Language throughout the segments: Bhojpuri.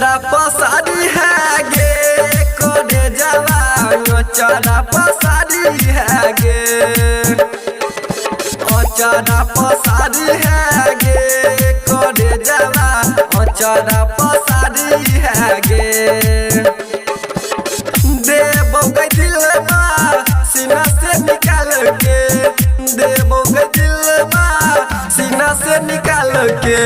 अचारा पसारी है गे करे जवा अचारा पसारी है गे अचारा पसारी है गे करे जवा अचारा पसारी है गे देबो के दिलवा सीना से निकाल के देबो के दिलवा सीना से निकाल के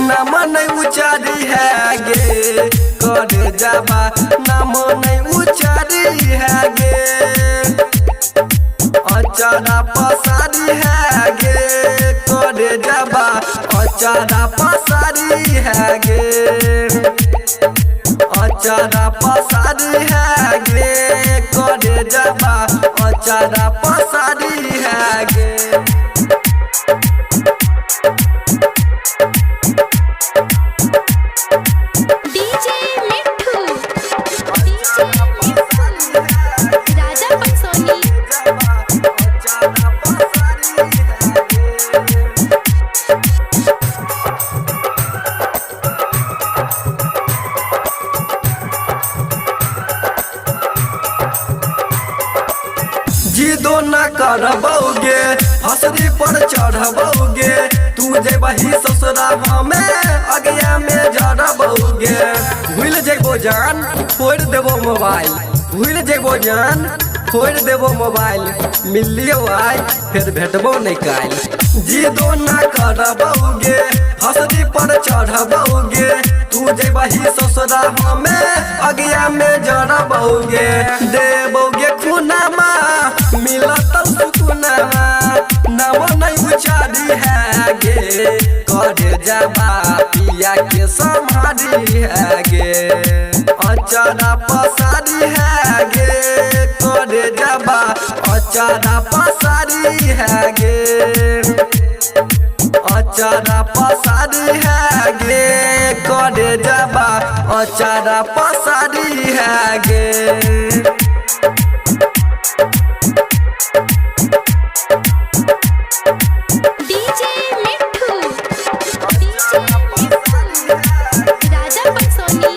नाम नहीं उचारी है गे करे जाबा नाम नहीं उचारी है गे अचारा पसारी है गे करे जाबा अचारा पसारी है गे अचारा पसारी है गे करे जाबा अचारा पसारी है गे राजा पटसोनी जिदो न करबोगे हंसरी पर चढ़बोगे तू जेबही ससुरा हमें अगिया में जड़बोगे भूल जेबो जान फोड़ देबो मोबाइल भूल जेबो जान फोड़ देबो मोबाइल मिलियो आई फिर भेटबो नहीं काल जिदो न करबोगे हंसरी पर चढ़बोगे तू जेबही ससुरा हमें अगिया में जड़बोगे देबोगे खुनामा मिलत सुकुनामा नाम नहीं उचारी है गे करे जाबा पिया के संभारी है गे अचारा पसारी है गे करे जाबा अचारा पसारी है गे अचारा पसारी है गे करे जाबा अचारा पसारी है गे राजा पटसोनी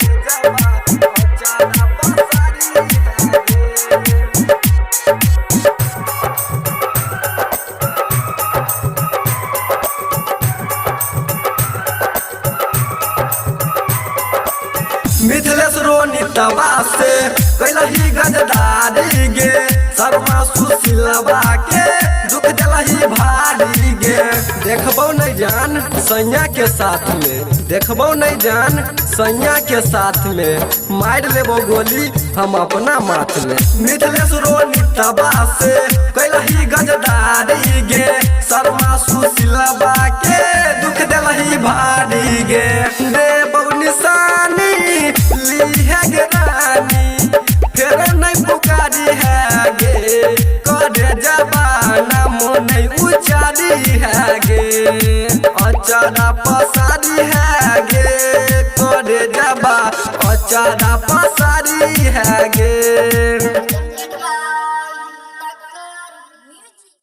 मिथिलेश रोनितवा से कैलही गजदारी गे शर्मा सुशीलवा के दुख दिलही भारी गे देखबो नहीं जान सैया के साथ में देखबो नहीं जान सैया के साथ में मार लेबो गोली हम अपना माथ में मिथिलेश रोनितवा से कैलही गजदारी गे शर्मा सुशीलवा के दुख दिलही भारी गे देबो निशानी ली है गे रानी फिर नहीं पुकारी है गे करे जाबा नाम नहीं उचारी है गे अचारा पसारी है गे करे जाबा अचारा पसारी है गे